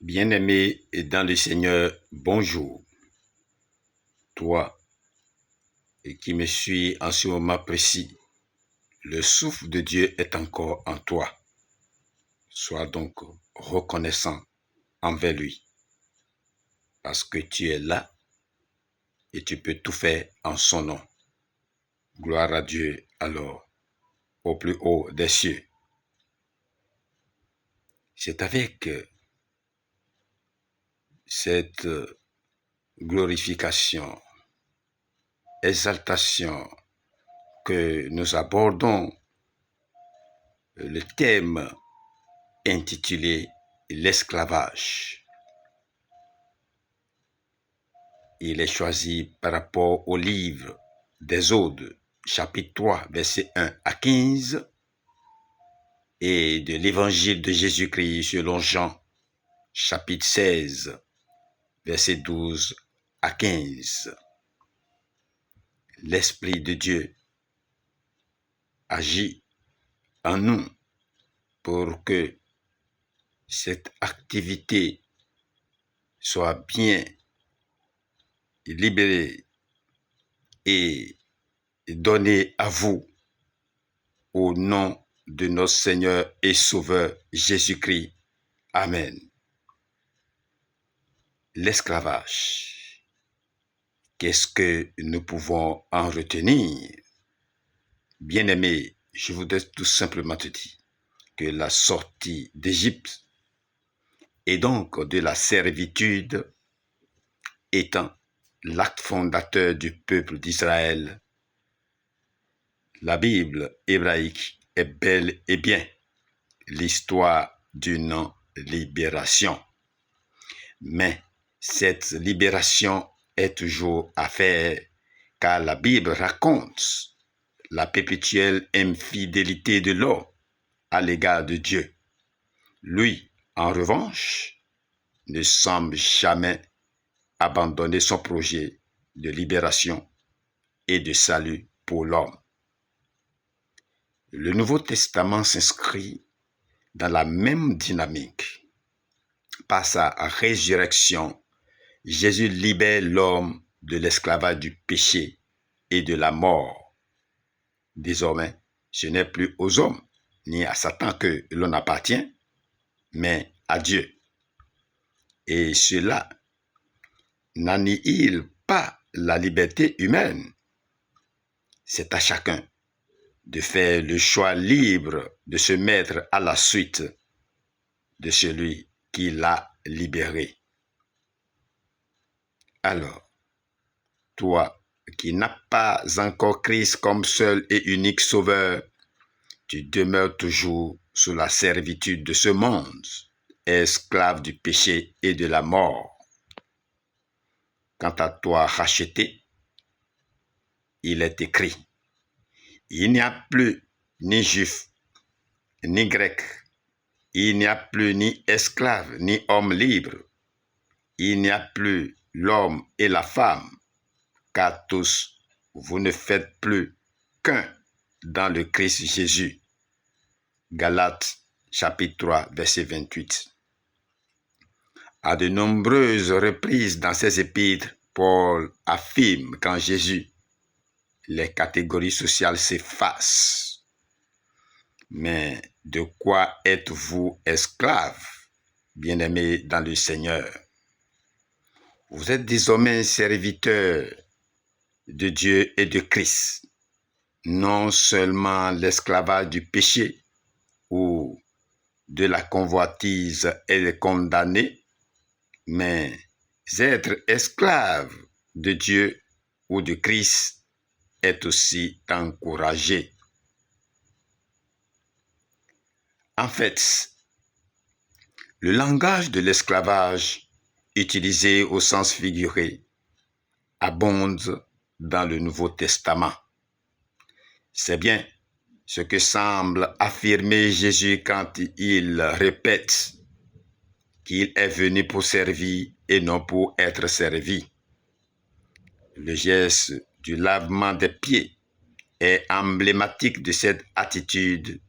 Bien-aimé dans le Seigneur, bonjour. Toi qui me suis en ce moment précis, le souffle de Dieu est encore en toi. Sois donc reconnaissant envers lui, parce que tu es là et tu peux tout faire en son nom. Gloire à Dieu alors, au plus haut des cieux. C'est avec cette glorification, exaltation que nous abordons le thème intitulé l'esclavage. Il est choisi par rapport au livre d'Exode, chapitre 3, versets 1 à 15, et de l'évangile de Jésus-Christ selon Jean, chapitre 16, versets 12 à 15. L'Esprit de Dieu agit en nous pour que cette activité soit bien libérée et donnée à vous au nom de notre Seigneur et Sauveur Jésus-Christ. Amen. L'esclavage. Qu'est-ce que nous pouvons en retenir? Bien-aimé, je voudrais tout simplement te dire que la sortie d'Égypte et donc de la servitude étant l'acte fondateur du peuple d'Israël, la Bible hébraïque est bel et bien l'histoire d'une libération. Mais cette libération est toujours à faire, car la Bible raconte la perpétuelle infidélité de l'homme à l'égard de Dieu. Lui, en revanche, ne semble jamais abandonner son projet de libération et de salut pour l'homme. Le Nouveau Testament s'inscrit dans la même dynamique. Par sa résurrection, Jésus libère l'homme de l'esclavage du péché et de la mort. Désormais, ce n'est plus aux hommes ni à Satan que l'on appartient, mais à Dieu. Et cela n'annihile pas la liberté humaine. C'est à chacun de faire le choix libre de se mettre à la suite de celui qui l'a libéré. Alors, toi qui n'as pas encore Christ comme seul et unique sauveur, tu demeures toujours sous la servitude de ce monde, esclave du péché et de la mort. Quant à toi racheté, il est écrit, il n'y a plus ni juif, ni grec, il n'y a plus ni esclave, ni homme libre, il n'y a plus l'homme et la femme, car tous, vous ne faites plus qu'un dans le Christ Jésus. Galates, chapitre 3, verset 28. À de nombreuses reprises dans ses épîtres, Paul affirme qu'en Jésus, les catégories sociales s'effacent. Mais de quoi êtes-vous esclave, bien-aimés dans le Seigneur? Vous êtes désormais serviteurs de Dieu et de Christ. Non seulement l'esclavage du péché ou de la convoitise est condamné, mais être esclave de Dieu ou de Christ est aussi encouragé. En fait, le langage de l'esclavage, utilisé au sens figuré, abonde dans le Nouveau Testament. C'est bien ce que semble affirmer Jésus quand il répète qu'il est venu pour servir et non pour être servi. Le geste du lavement des pieds est emblématique de cette attitude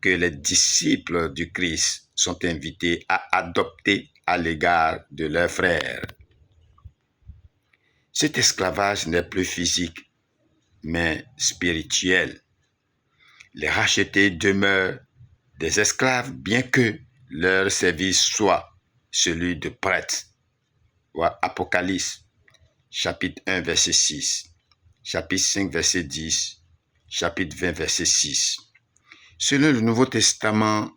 que les disciples du Christ sont invités à adopter à l'égard de leurs frères. Cet esclavage n'est plus physique, mais spirituel. Les rachetés demeurent des esclaves, bien que leur service soit celui de prêtres. Apocalypse, chapitre 1, verset 6, chapitre 5, verset 10, chapitre 20, verset 6. Selon le Nouveau Testament,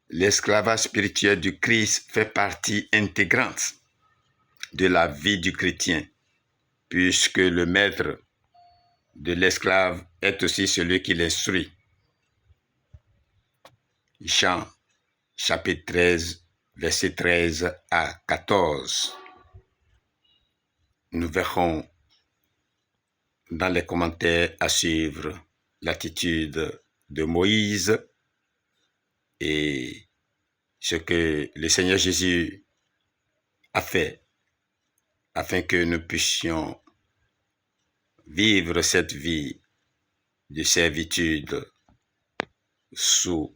l'esclavage spirituel du Christ fait partie intégrante de la vie du chrétien, puisque le maître de l'esclave est aussi celui qui l'instruit. Jean, chapitre 13, verset 13 à 14. Nous verrons dans les commentaires à suivre l'attitude de Moïse et ce que le Seigneur Jésus a fait afin que nous puissions vivre cette vie de servitude sous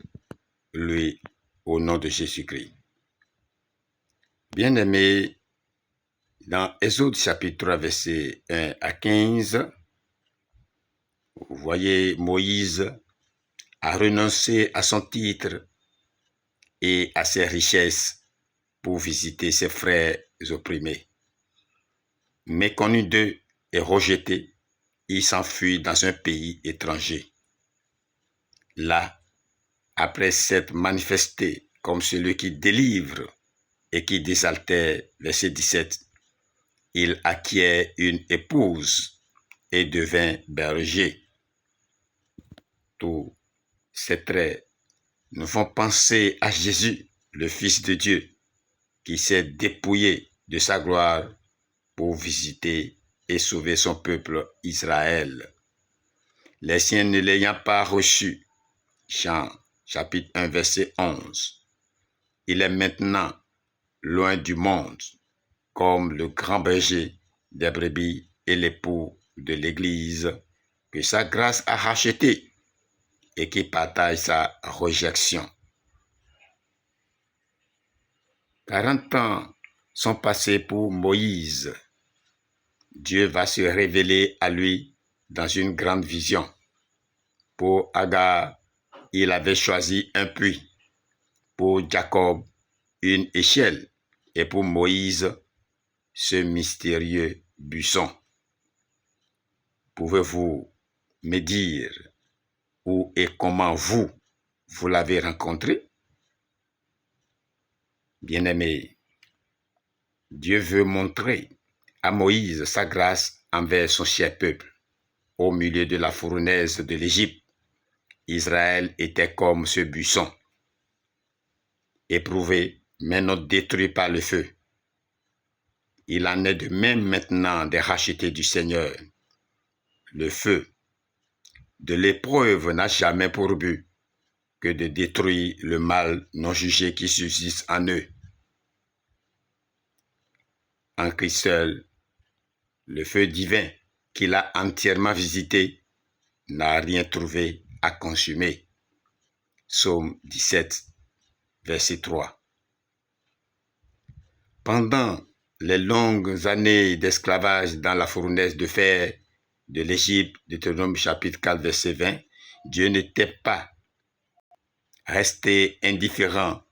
lui au nom de Jésus-Christ. Bien-aimés, dans Exode chapitre 3, verset 1 à 15, vous voyez Moïse a renoncé à son titre et à ses richesses pour visiter ses frères opprimés. Méconnu d'eux et rejeté, il s'enfuit dans un pays étranger. Là, après s'être manifesté comme celui qui délivre et qui désaltère, verset 17, il acquiert une épouse et devint berger. Tous ces traits nous font penser à Jésus, le Fils de Dieu, qui s'est dépouillé de sa gloire pour visiter et sauver son peuple Israël. Les siens ne l'ayant pas reçu, Jean chapitre 1 verset 11, il est maintenant loin du monde, comme le grand berger des brebis et l'époux de l'Église que sa grâce a racheté et qui partage sa réjection. 40 ans sont passés pour Moïse. Dieu va se révéler à lui dans une grande vision. Pour Agar, il avait choisi un puits. Pour Jacob, une échelle. Et pour Moïse, ce mystérieux buisson. Pouvez-vous me dire où et comment vous l'avez rencontré? Bien-aimé, Dieu veut montrer à Moïse sa grâce envers son cher peuple. Au milieu de la fournaise de l'Égypte, Israël était comme ce buisson, éprouvé, mais non détruit par le feu. Il en est de même maintenant des rachetés du Seigneur. Le feu de l'épreuve n'a jamais pour but que de détruire le mal non jugé qui subsiste en eux. En Christ seul, le feu divin qu'il a entièrement visité n'a rien trouvé à consumer. Psaume 17, verset 3. Pendant les longues années d'esclavage dans la fournaise de fer de l'Égypte, Deutéronome chapitre 4, verset 20, Dieu n'était pas resté indifférent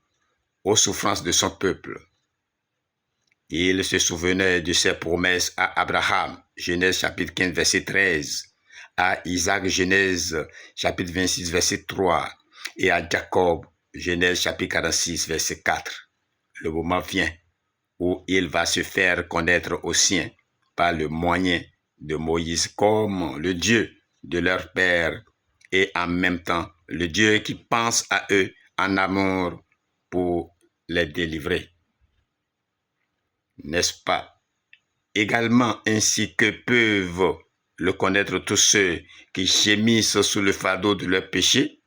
aux souffrances de son peuple. Il se souvenait de ses promesses à Abraham, Genèse chapitre 15, verset 13, à Isaac, Genèse chapitre 26, verset 3, et à Jacob, Genèse chapitre 46, verset 4. Le moment vient où il va se faire connaître aux siens par le moyen de Moïse comme le Dieu de leur père et en même temps le Dieu qui pense à eux en amour pour les délivrer. N'est-ce pas également ainsi que peuvent le connaître tous ceux qui gémissent sous le fardeau de leur péché?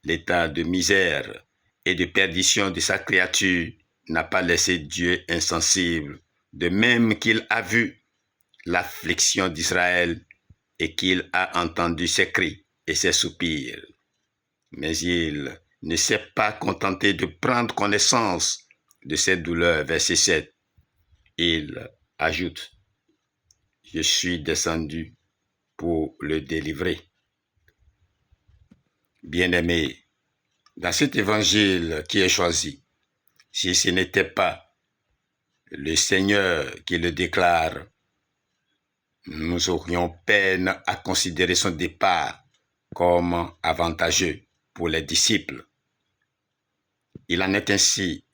L'état de misère et de perdition de sa créature n'a pas laissé Dieu insensible, de même qu'il a vu l'affliction d'Israël et qu'il a entendu ses cris et ses soupirs. Mais il ne s'est pas contenté de prendre connaissance de cette douleur, verset 7, il ajoute, « Je suis descendu pour le délivrer. » Bien-aimé, dans cet évangile qui est choisi, si ce n'était pas le Seigneur qui le déclare, nous aurions peine à considérer son départ comme avantageux pour les disciples. Il en est ainsi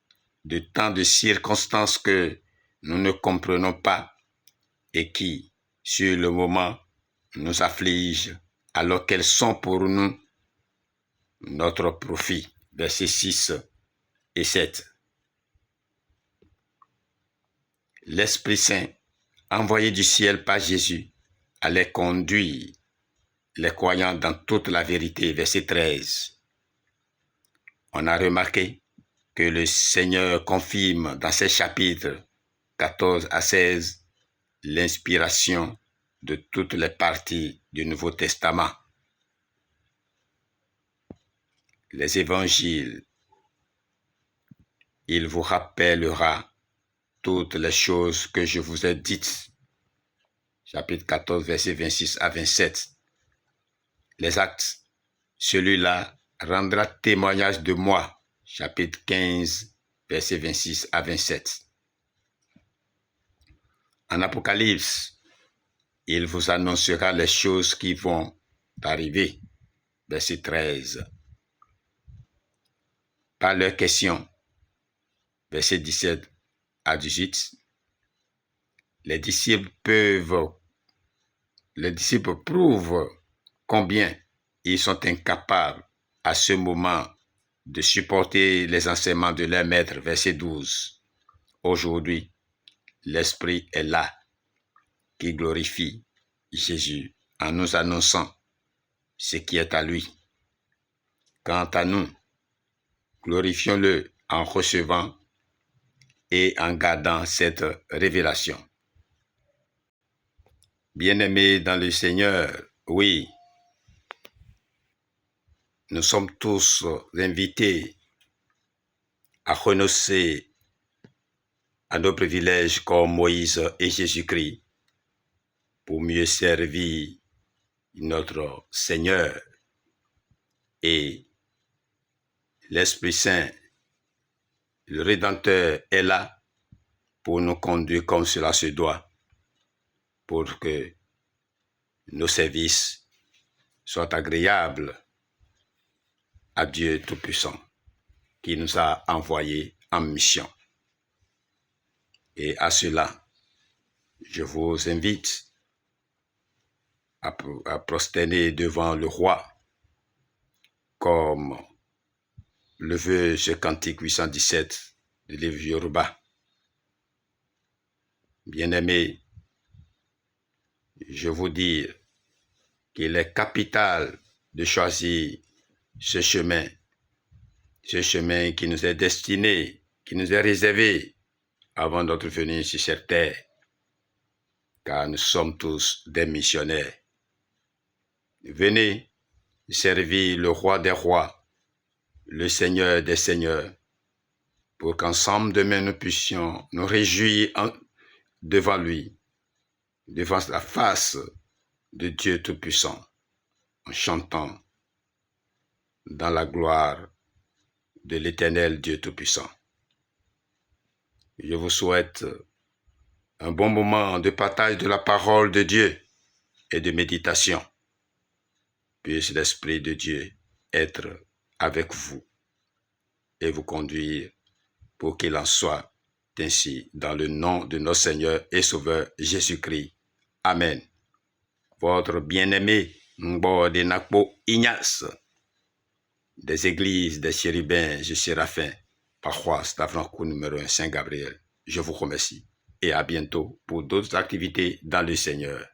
de tant de circonstances que nous ne comprenons pas et qui, sur le moment, nous affligent alors qu'elles sont pour nous notre profit. Versets 6 et 7. L'Esprit Saint, envoyé du ciel par Jésus, allait conduire les croyants dans toute la vérité. Verset 13. On a remarqué que le Seigneur confirme dans ces chapitres 14 à 16 l'inspiration de toutes les parties du Nouveau Testament. Les évangiles, il vous rappellera toutes les choses que je vous ai dites. Chapitre 14, versets 26 à 27. Les actes, celui-là rendra témoignage de moi. Chapitre 15, versets 26 à 27. En Apocalypse, il vous annoncera les choses qui vont arriver. Verset 13. Par leurs questions, verset 17 à 18, les disciples prouvent combien ils sont incapables à ce moment de supporter les enseignements de leur maître. Verset 12. Aujourd'hui, l'Esprit est là, qui glorifie Jésus en nous annonçant ce qui est à lui. Quant à nous, glorifions-le en recevant et en gardant cette révélation. Bien-aimés dans le Seigneur, oui, nous sommes tous invités à renoncer à nos privilèges comme Moïse et Jésus-Christ pour mieux servir notre Seigneur. Et l'Esprit Saint, le Rédempteur, est là pour nous conduire comme cela se doit, pour que nos services soient agréables à Dieu Tout-Puissant, qui nous a envoyés en mission. Et à cela, je vous invite à prosterner devant le roi, comme le veut ce cantique 817 du livre Yoruba. Bien-aimés, je vous dis qu'il est capital de choisir ce chemin qui nous est destiné, qui nous est réservé avant notre venue sur cette terre, car nous sommes tous des missionnaires. Venez servir le roi des rois, le Seigneur des seigneurs, pour qu'ensemble demain nous puissions nous réjouir devant lui, devant la face de Dieu Tout-Puissant, en chantant dans la gloire de l'Éternel Dieu Tout-Puissant. Je vous souhaite un bon moment de partage de la parole de Dieu et de méditation. Puisse l'Esprit de Dieu être avec vous et vous conduire pour qu'il en soit ainsi dans le nom de notre Seigneur et Sauveur Jésus-Christ. Amen. Votre bien-aimé Mbode Nakpo Ignace, des églises des chérubins et séraphins, paroisse d'Avrancourt numéro 1 Saint-Gabriel. Je vous remercie et à bientôt pour d'autres activités dans le Seigneur.